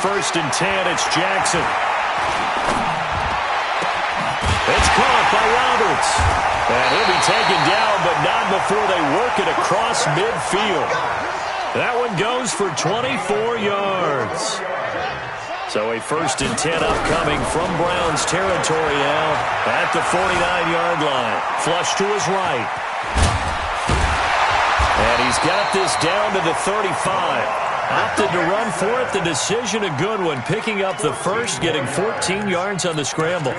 first and 10. It's Jackson. It's caught by Roberts. And he'll be taken down, but not before they work it across midfield. That one goes for 24 yards. So a first and 10 upcoming from Browns territory now at the 49-yard line. Flush to his right. And he's got this down to the 35. Opted to run for it. The decision a good one. Picking up the first, getting 14 yards on the scramble.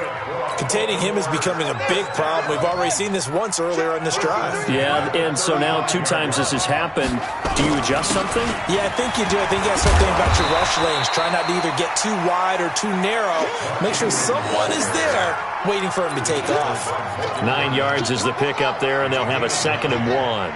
Containing him is becoming a big problem. We've already seen this once earlier in this drive. Yeah, and so now 2 times this has happened. Do you adjust something? Yeah, I think you do. I think you have something about your rush lanes. Try not to either get too wide or too narrow. Make sure someone is there waiting for him to take off. 9 yards is the pickup there, and they'll have a 2nd and 1.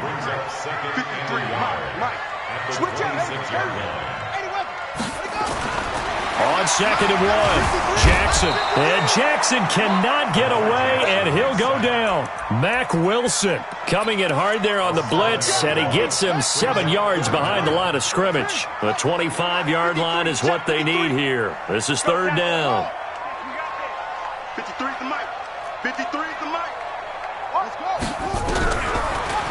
On 2nd and 1, Jackson. And Jackson cannot get away, and he'll go down. Mack Wilson coming in hard there on the blitz, and he gets him 7 yards behind the line of scrimmage. The 25-yard line is what they need here. This is 3rd down. 53 is the mic. 53 is the mic. Let's go.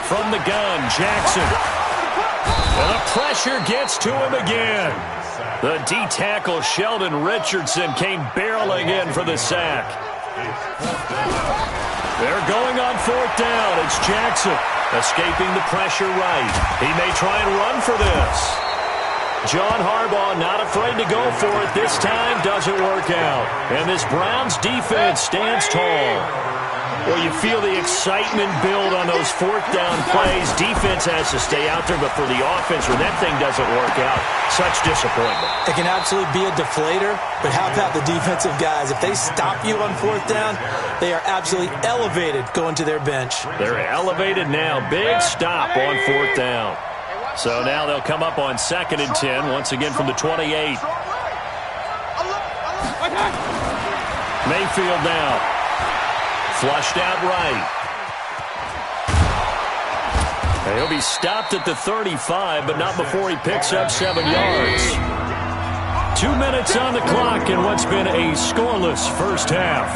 From the gun, Jackson. And the pressure gets to him again. The D-tackle Sheldon Richardson came barreling in for the sack. They're going on 4th down. It's Jackson escaping the pressure right. He may try and run for this. John Harbaugh not afraid to go for it. This time doesn't work out. And this Browns defense stands tall. Well, you feel the excitement build on those 4th down plays. Defense has to stay out there, but for the offense, when that thing doesn't work out, such disappointment. It can absolutely be a deflator, but how about the defensive guys? If they stop you on 4th down, they are absolutely elevated going to their bench. They're elevated now. Big stop on 4th down. So now they'll come up on 2nd and 10, once again from the 28. Mayfield now. Flushed out right. And he'll be stopped at the 35, but not before he picks up 7 yards. 2 minutes on the clock in what's been a scoreless first half.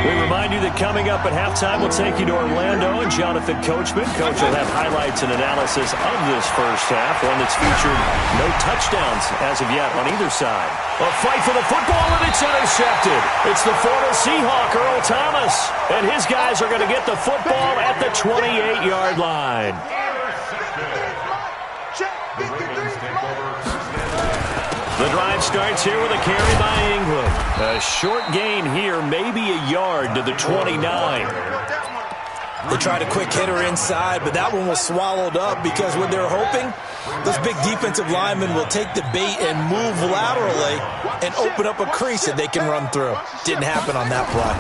We remind you that coming up at halftime, we'll take you to Orlando and Jonathan Coachman. Coach will have highlights and analysis of this first half, one that's featured no touchdowns as of yet on either side. A fight for the football, and it's intercepted. It's the former Seahawk, Earl Thomas, and his guys are going to get the football at the 28-yard line. The drive starts here with a carry by Ingram. A short gain here, maybe a yard to the 29. They tried a quick hitter inside, but that one was swallowed up because what they're hoping, those big defensive linemen will take the bait and move laterally and open up a crease that they can run through. Didn't happen on that play.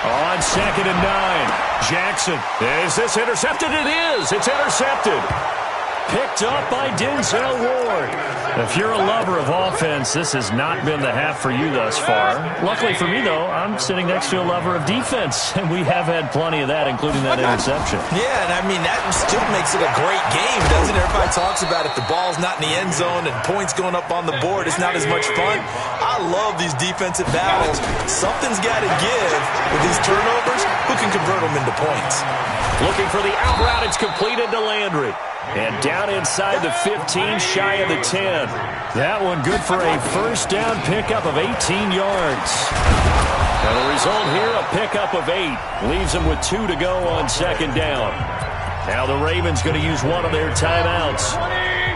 On 2nd and 9, Jackson. Is this intercepted? It is. It's intercepted. Picked up by Denzel Ward. If you're a lover of offense, this has not been the half for you thus far. Luckily for me, though, I'm sitting next to a lover of defense, and we have had plenty of that, including that interception. Yeah, and I mean, that still makes it a great game, doesn't it? Everybody talks about if the ball's not in the end zone and points going up on the board, it's not as much fun. I love these defensive battles. Something's got to give with these turnovers. Who can convert them into points? Looking for the out route. It's completed to Landry. And down inside the 15, shy of the 10. That one good for a first down pickup of 18 yards. And the result here, a pickup of 8. Leaves them with 2 to go on 2nd down. Now the Ravens going to use one of their timeouts,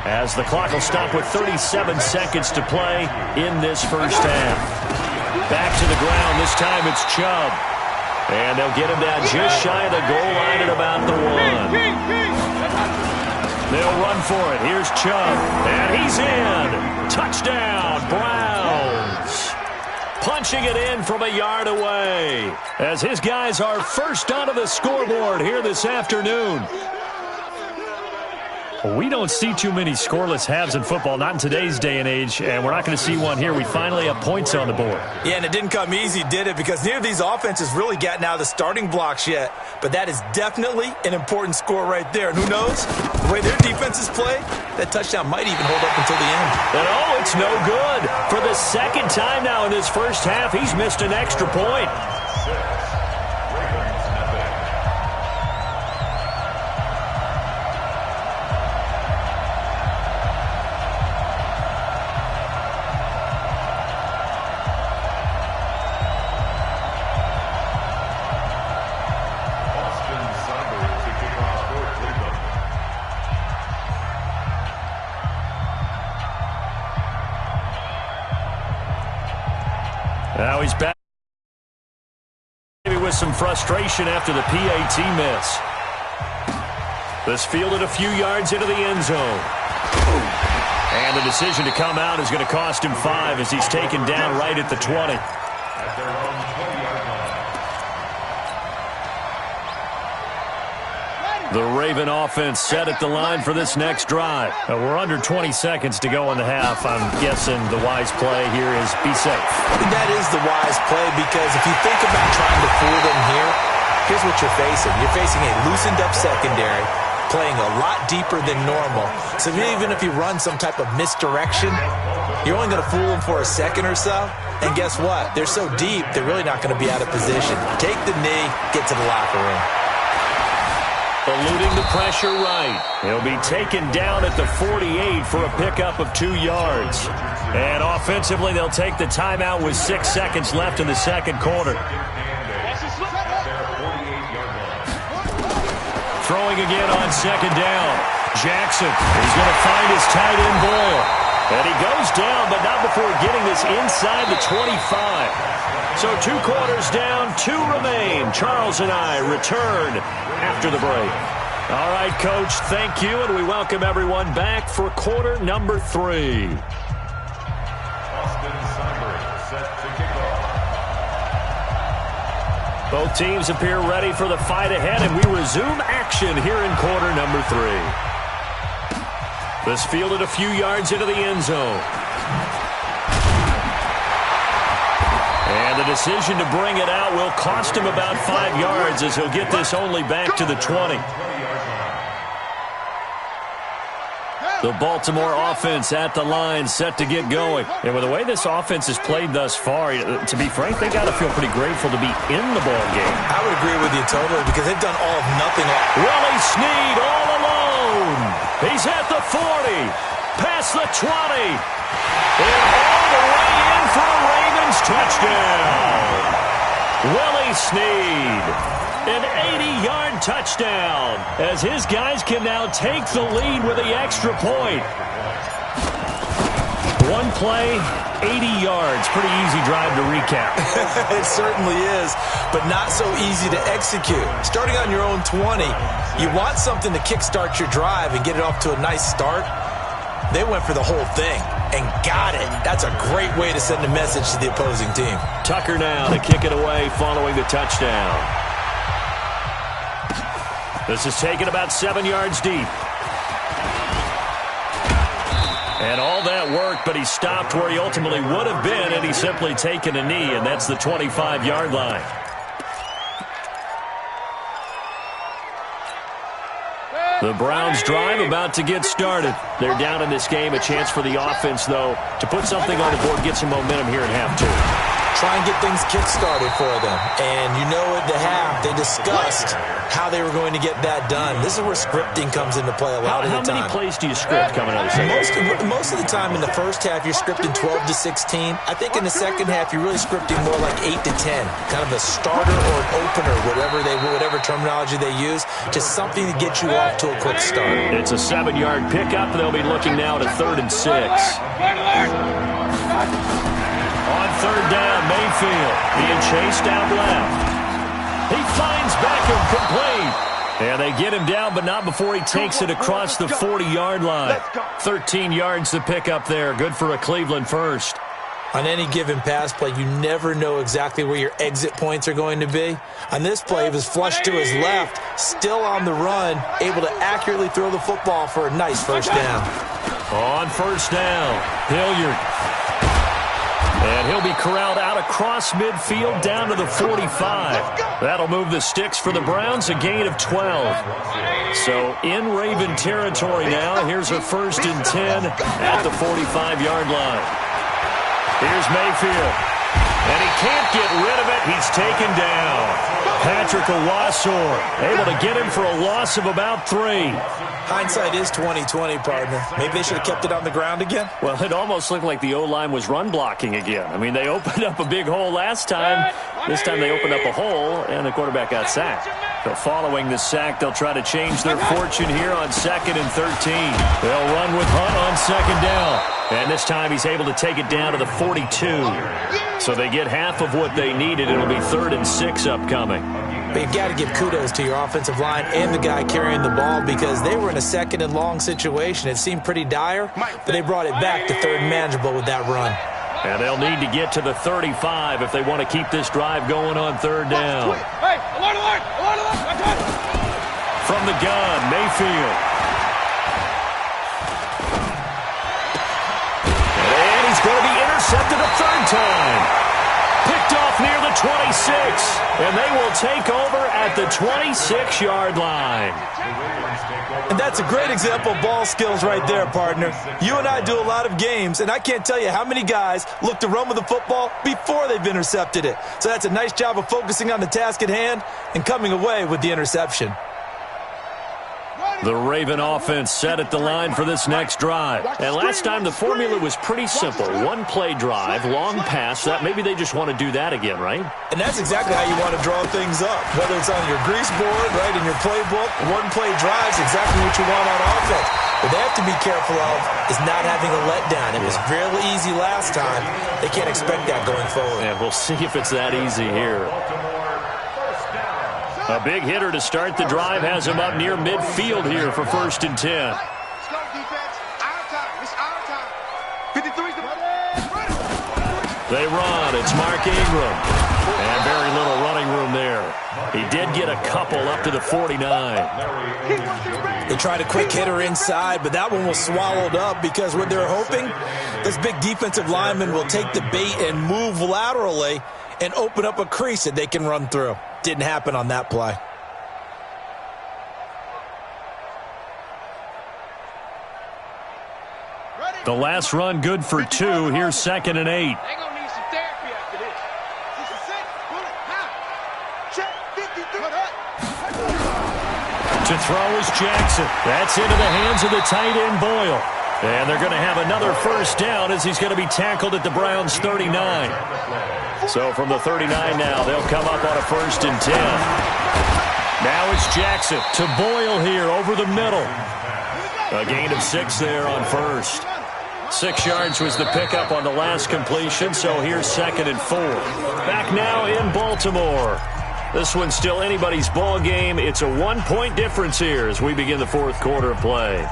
as the clock will stop with 37 seconds to play in this first half. Back to the ground. This time it's Chubb. And they'll get him down just shy of the goal line at about the 1. They'll run for it. Here's Chubb. And he's in. Touchdown, Browns. Punching it in from a yard away, as his guys are first onto the scoreboard here this afternoon. Well, we don't see too many scoreless halves in football, not in today's day and age, and we're not going to see one here. We finally have points on the board. Yeah, and it didn't come easy, did it? Because neither of these offenses really gotten out of the starting blocks yet. But that is definitely an important score right there. And who knows? The way their defenses play, that touchdown might even hold up until the end. And oh, it's no good. For the second time now in this first half, he's missed an extra point. Now he's back maybe with some frustration after the PAT miss. This fielded a few yards into the end zone. And the decision to come out is going to cost him 5 as he's taken down right at the 20. The Raven offense set at the line for this next drive. We're under 20 seconds to go in the half. I'm guessing the wise play here is be safe. That is the wise play because if you think about trying to fool them here, here's what you're facing. You're facing a loosened up secondary, playing a lot deeper than normal. So even if you run some type of misdirection, you're only going to fool them for a second or so. And guess what? They're so deep, they're really not going to be out of position. Take the knee, get to the locker room. Eluding the pressure right. He'll be taken down at the 48 for a pickup of 2 yards. And offensively, they'll take the timeout with 6 seconds left in the second quarter. Throwing again on second down. Jackson is going to find his tight end Boyle. And he goes down, but not before getting this inside the 25. So 2 quarters down, 2 remain. Charles and I return after the break. All right, Coach, thank you, and we welcome everyone back for quarter number 3. Both teams appear ready for the fight ahead, and we resume action here in quarter number 3. This fielded a few yards into the end zone. And the decision to bring it out will cost him about 5 yards as he'll get this only back to the 20. The Baltimore offense at the line, set to get going. And with the way this offense has played thus far, to be frank, they got to feel pretty grateful to be in the ball game. I would agree with you totally because they've done all of nothing. Willie Snead all alone. He's at the 40, past the 20, and all the way in for a Ravens touchdown. Willie Snead, an 80-yard touchdown, as his guys can now take the lead with the extra point. One play, 80 yards. Pretty easy drive to recap. It certainly is, but not so easy to execute. Starting on your own 20, you want something to kickstart your drive and get it off to a nice start. They went for the whole thing and got it. That's a great way to send a message to the opposing team. Tucker now to kick it away following the touchdown. This is taken about 7 yards deep. And all that worked, but he stopped where he ultimately would have been, and he's simply taken a knee, and that's the 25-yard line. The Browns drive about to get started. They're down in this game. A chance for the offense, though, to put something on the board, get some momentum here in half 2. Try and get things kick-started for them. And you know at the half, they discussed how they were going to get that done. This is where scripting comes into play a lot of the time. How many plays do you script coming out of the second? Most of the time in the first half, you're scripting 12 to 16. I think in the second half, you're really scripting more like 8 to 10. Kind of a starter or an opener, whatever terminology they use, just something to get you off to a quick start. It's a 7-yard pickup. They'll be looking now at a 3rd and 6. On 3rd down, Mayfield being chased out left. He finds Beckham complete. And they get him down, but not before he takes it across the 40-yard line. 13 yards to pick up there. Good for a Cleveland first. On any given pass play, you never know exactly where your exit points are going to be. On this play, he was flushed to his left, still on the run, able to accurately throw the football for a nice first down. On first down, Hilliard. And he'll be corralled out across midfield down to the 45. That'll move the sticks for the Browns, a gain of 12. So in Raven territory now. Here's a 1st and 10 at the 45-yard line. Here's Mayfield. And he can't get rid of it. He's taken down. Patrick Owasor able to get him for a loss of about 3. Hindsight is 20/20, partner. Maybe they should have kept it on the ground again. Well, it almost looked like the O-line was run blocking again. I mean, they opened up a big hole last time. This time they opened up a hole, and the quarterback got sacked. So following the sack, they'll try to change their fortune here on 2nd and 13. They'll run with Hunt on 2nd down. And this time he's able to take it down to the 42. So they get half of what they needed. It'll be 3rd and 6 upcoming. But you've got to give kudos to your offensive line and the guy carrying the ball because they were in a 2nd and long situation. It seemed pretty dire, but they brought it back to 3rd and manageable with that run. And they'll need to get to the 35 if they want to keep this drive going on 3rd down. Hey, alert, alert, alert, alert. From the gun, Mayfield. And he's going to be intercepted a 3rd time. Picked off near the 26, and they will take over at the 26-yard line. And that's a great example of ball skills right there, partner. You and I do a lot of games, and I can't tell you how many guys look to run with the football before they've intercepted it. So that's a nice job of focusing on the task at hand and coming away with the interception. The Raven offense set at the line for this next drive. And last time the formula was pretty simple. One-play drive, long pass. That maybe they just want to do that again, right? And that's exactly how you want to draw things up. Whether it's on your grease board, right, in your playbook, one-play drives exactly what you want on offense. What they have to be careful of is not having a letdown. It was really easy last time. They can't expect that going forward. And we'll see if it's that easy here. A big hitter to start the drive has him up near midfield here for 1st and 10. Let's go, defense. Our time. It's our time. 53's the ready. They run. It's Mark Ingram. And very little running room there. He did get a couple up to the 49. They tried a quick hitter inside, but that one was swallowed up because what they're hoping, this big defensive lineman will take the bait and move laterally and open up a crease that they can run through. Didn't happen on that play. The last run good for 2. Here's 2nd and 8. They're going to need some therapy after this. 66, bullet, now. Check, 53. To throw is Jackson. That's into the hands of the tight end, Boyle. And they're going to have another 1st down as he's going to be tackled at the Browns' 39. So from the 39 now, they'll come up on a 1st and 10. Now it's Jackson to Boyle here over the middle. A gain of 6 there on 1st. 6 yards was the pickup on the last completion, so here's 2nd and 4. Back now in Baltimore. This one's still anybody's ball game. It's a 1-point difference here as we begin the 4th quarter of play.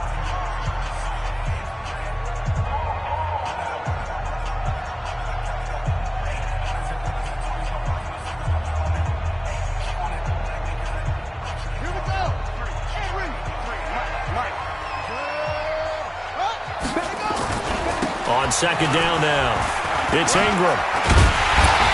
On 2nd down now, it's Ingram.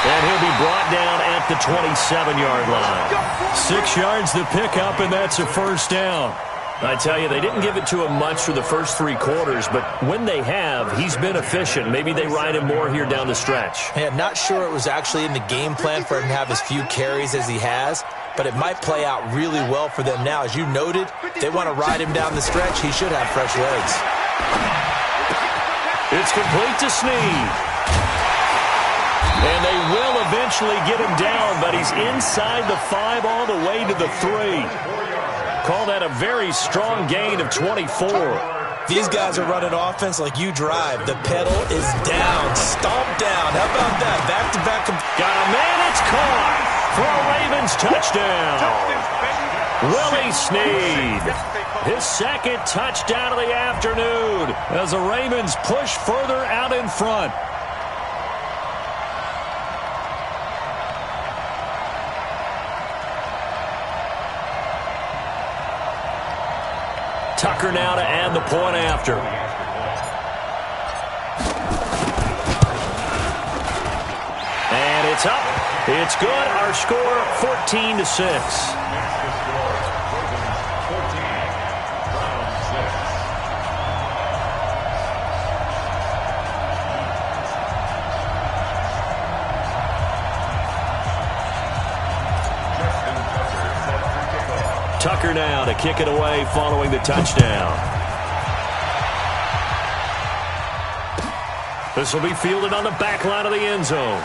And he'll be brought down at the 27-yard line. 6 yards the pickup, and that's a 1st down. I tell you, they didn't give it to him much for the first 3 quarters, but when they have, he's been efficient. Maybe they ride him more here down the stretch. Yeah, not sure it was actually in the game plan for him to have as few carries as he has, but it might play out really well for them now. As you noted, they want to ride him down the stretch. He should have fresh legs. It's complete to Snead. And they will eventually get him down, but he's inside the 5 all the way to the 3. Call that a very strong gain of 24. These guys are running offense like you drive. The pedal is down, stomped down. How about that? Back-to-back. Got a man, it's caught for a Ravens touchdown. Willie Snead, his 2nd touchdown of the afternoon as the Ravens push further out in front. Tucker now to add the point after. And it's up. It's good. Our score 14-6. Tucker now to kick it away following the touchdown. This will be fielded on the back line of the end zone.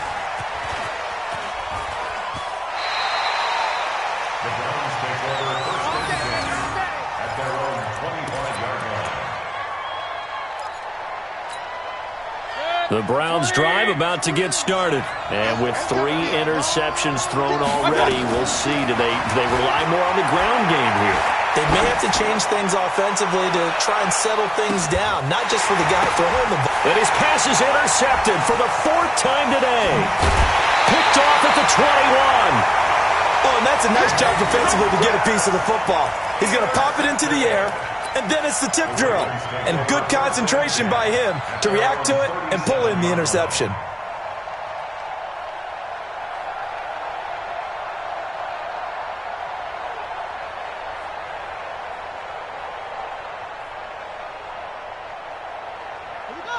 The Browns drive about to get started. And with 3 interceptions thrown already, we'll see. Do they rely more on the ground game here? They may have to change things offensively to try and settle things down, not just for the guy throwing the ball. And his pass is intercepted for the 4th time today. Picked off at the 21. Oh, and that's a nice job defensively to get a piece of the football. He's going to pop it into the air. And then it's the tip drill. And good concentration by him to react to it and pull in the interception.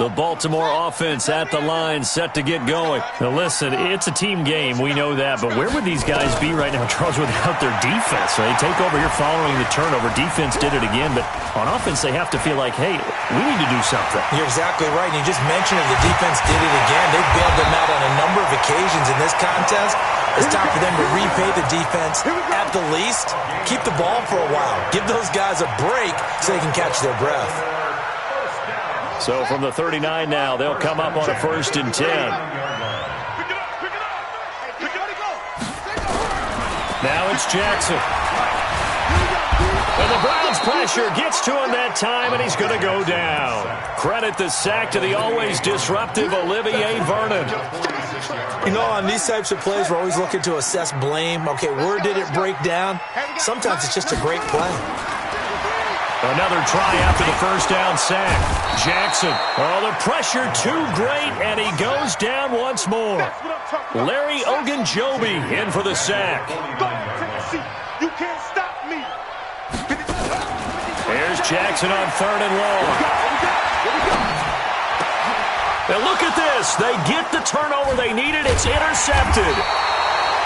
The Baltimore offense at the line, set to get going. Now listen, it's a team game. We know that. But where would these guys be right now, Charles, without their defense? They take over here following the turnover. Defense did it again. But on offense, they have to feel like, hey, we need to do something. You're exactly right. And you just mentioned it. The defense did it again. They bailed them out on a number of occasions in this contest. It's time for them to repay the defense at the least. Keep the ball for a while. Give those guys a break so they can catch their breath. So from the 39 now, they'll come up on a 1st and 10. Now it's Jackson. And the Browns pressure gets to him that time, and he's going to go down. Credit the sack to the always disruptive Olivier Vernon. You know, on these types of plays, we're always looking to assess blame. Okay, where did it break down? Sometimes it's just a great play. Another try after the 1st down sack. Jackson. Oh, the pressure too great, and he goes down once more. Larry Ogunjobi in for the sack. You can't stop me. There's Jackson on 3rd and long. And look at this. They get the turnover they needed. It's intercepted.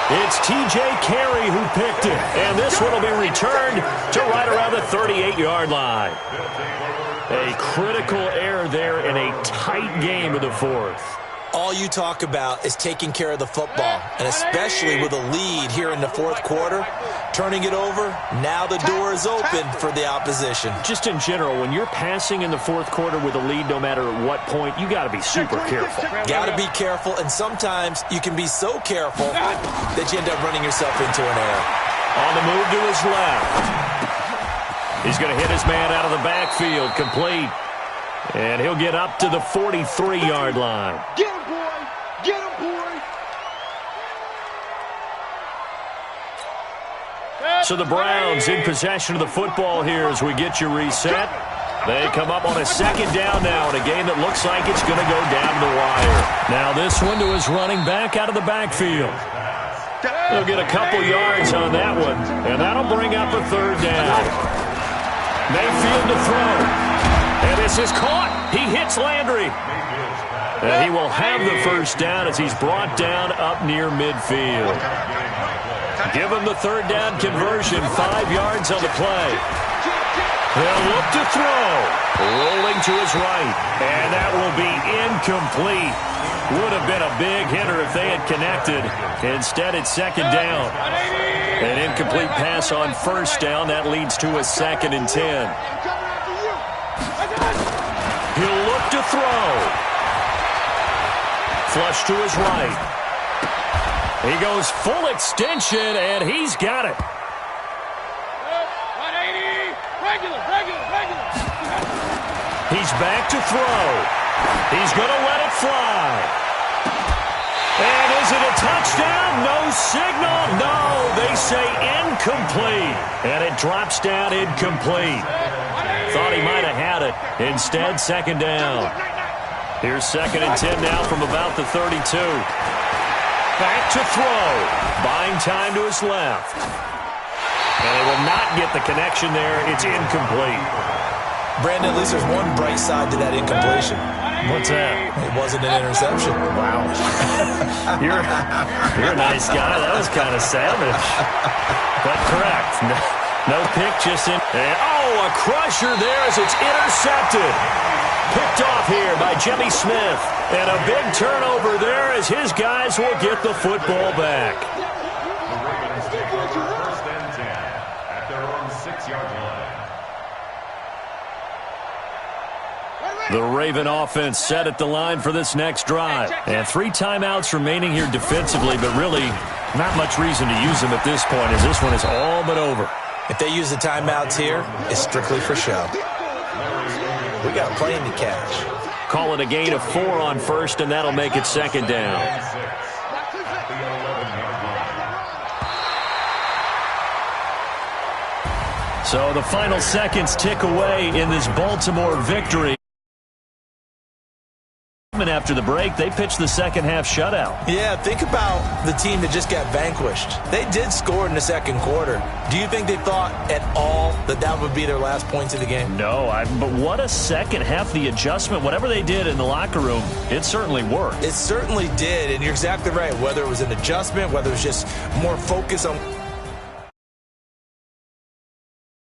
It's T.J. Carey who picked it. And this one will be returned to right around the 38-yard line. A critical error there in a tight game of the 4th. All you talk about is taking care of the football, and especially with a lead here in the 4th quarter, turning it over, now the door is open for the opposition. Just in general, when you're passing in the 4th quarter with a lead, no matter at what point, you got to be super careful. Got to be careful, and sometimes you can be so careful that you end up running yourself into an error. On the move to his left. He's going to hit his man out of the backfield, complete. And he'll get up to the 43-yard line. Get him, boy! Get him, boy! So the Browns in possession of the football here as we get you reset. They come up on a 2nd down now in a game that looks like it's going to go down the wire. Now this one to his running back out of the backfield. They'll get a couple yards on that one, and that'll bring up a 3rd down. Mayfield to throw. And this is caught. He hits Landry. And he will have the 1st down as he's brought down up near midfield. Give him the 3rd down conversion. 5 yards on the play. They'll look to throw. Rolling to his right. And that will be incomplete. Would have been a big hitter if they had connected. Instead, it's 2nd down. An incomplete pass on 1st down. That leads to a 2nd and 10. He'll look to throw. Flush to his right. He goes full extension, and he's got it. 180. Regular. He's back to throw. He's going to let it fly. And is it a touchdown? No signal. No, they say incomplete. And it drops down incomplete. thought he might have had it. Instead, second down. Here's 2nd and 10 now from about the 32. Back to throw. Buying time to his left. And they will not get the connection there. It's incomplete. Brandon, at least there's one bright side to that incompletion. What's that? It wasn't an interception. Wow. You're a nice guy. That was kind of savage. But correct. No pick, just in. And, a crusher there as it's intercepted. Picked off here by Jimmy Smith. And a big turnover there as his guys will get the football back. First and 10 at their own 6-yard line. The Raven offense set at the line for this next drive. And 3 timeouts remaining here defensively, but really not much reason to use them at this point as this one is all but over. If they use the timeouts here, it's strictly for show. We got a plane to catch. Call it a gain of 4 on first, and that'll make it second down. So the final seconds tick away in this Baltimore victory. After the break, they pitched the second-half shutout. Yeah, think about the team that just got vanquished. They did score in the second quarter. Do you think they thought at all that that would be their last points of the game? No, but what a second half. The adjustment, whatever they did in the locker room, it certainly worked. It certainly did, and you're exactly right. Whether it was an adjustment, whether it was just more focus on